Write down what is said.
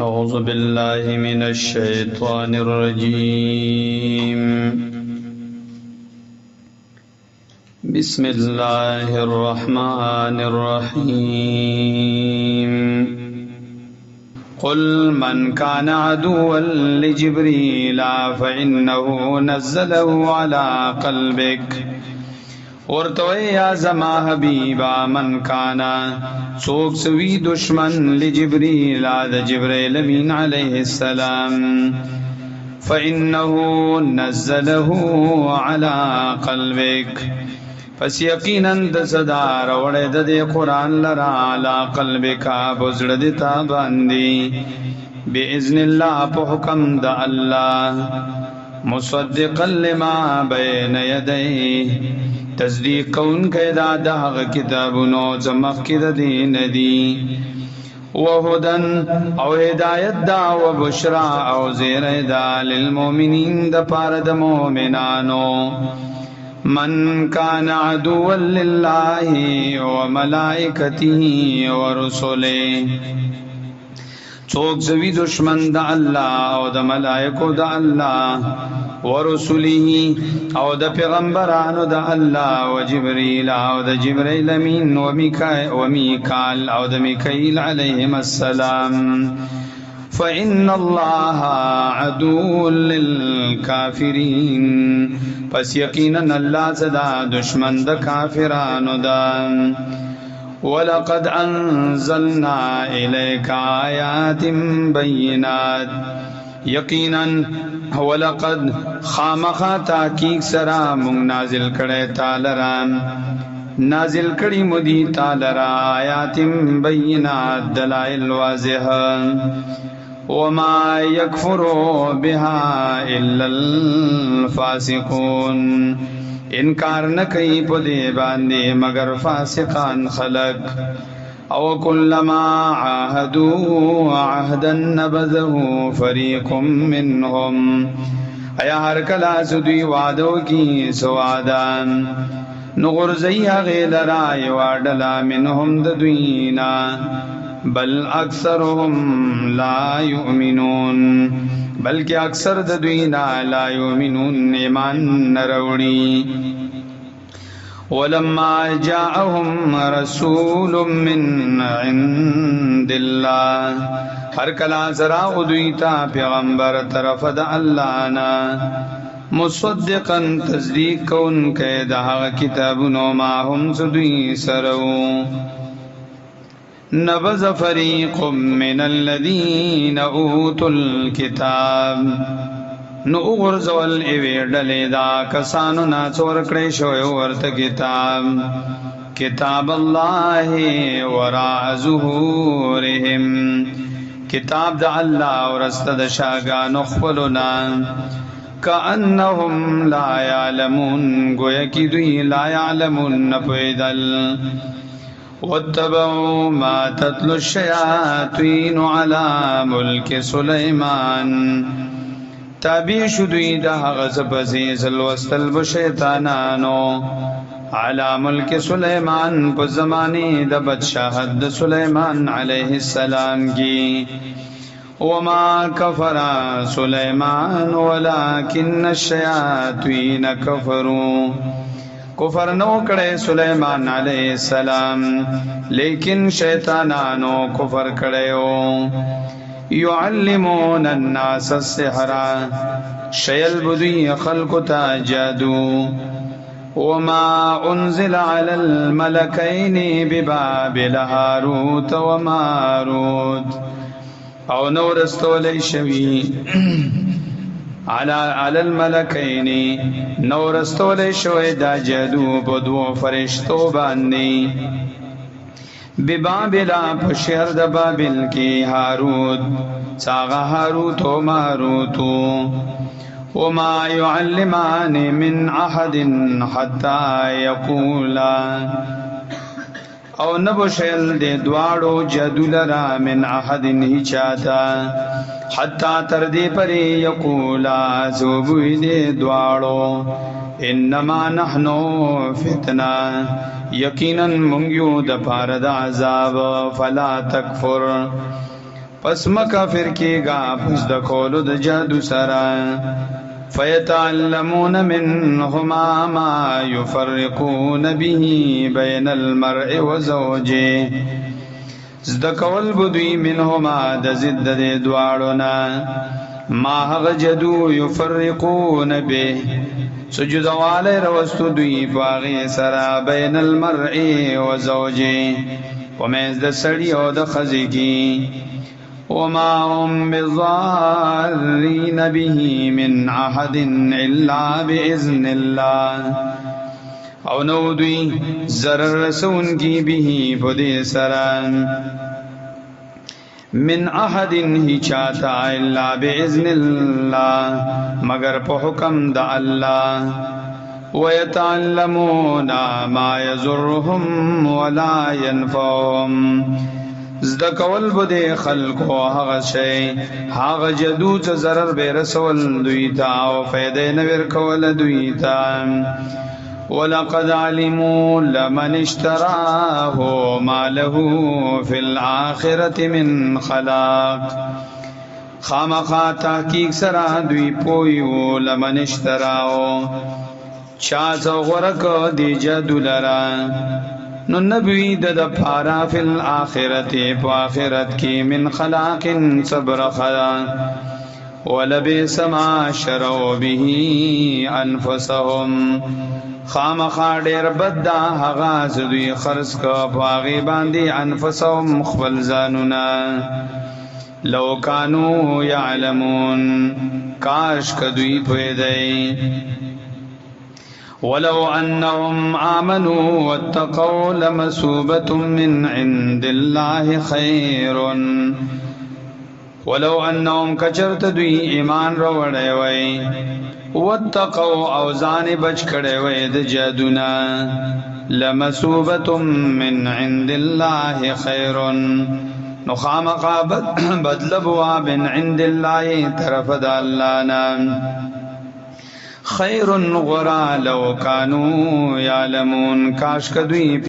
أعوذ بالله من الشيطان الرجيم بسم الله الرحمن الرحيم قل من كان عدوا لجبريل فإنه نزله على قلبك ورتوی یا زما حبیبا من کانا سوک سوی دشمن لجبریل د جبریل امین علیہ السلام فإنه نزله على قلبك پس یقینا د صدار وړه د قرآن لرا علی قلبک بزړه د تا باندې باذن الله په حکم د الله مصدقا لما بین یدیه تصدیق کون کیدا داغ کتابونو زمخ کی د دین دی وهدن او هدایت دا و بشرا او زیر دا للمؤمنین د پاره د مؤمنانو من کان عدوا لله وملائکته ورسله څوک زوی دشمن د الله او د ملائکو د الله ورسله او د پیغمبرانو د الله او جبريل او د جبريل امین و میکائیل او د میکائیل علیهم السلام فإن الله عدو للكافرين پس یقینا الله صدا دشمن د کافرانو دا ولقد انزلنا الیک آیات بینات یقینا ولقد خامخا تحقیق سرا مونږ نازل کړه تعالی رام نازل کړي مودي تعالی را آیات بینات دلائل واضحه وما يكفر بها الا الفاسقون انکار نه کوي په دې باندې مگر فاسقان خلق او کلما عاهدوا عهدا نبذه فريق منهم ایا هر کله سدوی وعدو کی سوادان نغرزی غیلرا یوادلا منهم ددوینا بل اکثرهم لا یؤمنون بلکہ اکثر ددوینا لا یؤمنون ایمان نروڑی ولما جاءهم رسول من عند الله ہر کلا زرا ادویتا پیغمبر طرف د الله نا مصدقا تصدیق کون کے دہا کتابونو ما هم سدوی سرو نبذ فریق من الذین اوتوا الكتاب نو غرزول ایوی ڈلی دا کسانو نا چور کڑی شوی ورت کتاب اللہ وراء ظهورهم کتاب دا اللہ ورست دا شاگان اخبلنا کأنهم لا یعلمون گویا کی دوی لا یعلمون نپویدل واتبعوا ما تتلو الشیاطین علی ملک سلیمان تابع شدوی دا غزب زیزل وستلب شیطانانو علی ملک سلیمان پا زمانی دا بدشاہد سلیمان علیہ السلام کی وما کفر سلیمان ولیکن الشیاطین کفروا کفر نو کڑے سلیمان علیہ السلام لیکن شیطانانو کفر کڑے ہو يعلمون الناس السحر شيل بدوی خلق تا جادو وما انزل على الملكين ببابل هاروت وماروت او نور استولي شوی على الملكين نور استولي شوی دا جادو بدو فرشتو باندی ببابلا پشیر د بابل کی هاروت ساغا هاروت و ماروت وما يعلمان من احد حتى يقولا او نبو شیل دے دوارو جدولرا من احد ہی چاہتا حتی تردی پری یقولا زوبوی دے دوارو انما نحنو فتنہ یقیناً منگیو د پار د عذاب فلا تکفر پس مکافر کیگا پس د کولو د جادو سرا فیتعلمون منهما ما یفرقون به بین المرء وزوجه زد کول بدوی منهما د زد د دوارنا ما هغ جدو یفرقون به سجد والی روستو دوی پاغی سرا بین المرء وزوجه ومیز د سڑی او د خزی کی وما هم بضارين به من أحد إلا بإذن الله او نو دوی ضرر رسون کی به پدی سران من احد ہی چاہتا الا باذن اللہ مگر په حکم د الله ويتعلمون ما يضرهم ولا ينفعهم زد کول بده خلقو هغه شی هغه جدو چې ضرر به رسول دوی تا او فائدې نور کول دوی تا ولقد علموا لمن اشتراه ما له في الآخرة من خلاق خامخا تحقیق سرا دوی پویو لمن اشتراو چاچو غرق دی جدو لرا نو نبوی د پارا فی الاخرت پا آخرت کی من خلاق صبر خلا ولبئس ما شروا به انفسهم خامخا ډیر بد دا هغه دوی خرڅ کا پاغي باندې انفسهم خپل ځانونه لو کانوا یعلمون کاش کدوی پویدای ولو انهم آمنوا واتقوا لمثوبة من عند الله خير ولو انهم کچرت دوی ایمان روړی وای واتقوا او ځان بچ کړي وای د جادونا لمثوبة من عند الله خير نو خامخا بدل بوا من عند الله طرف د الله نام خیر غرا لو کانوا یعلمون کاش کدوی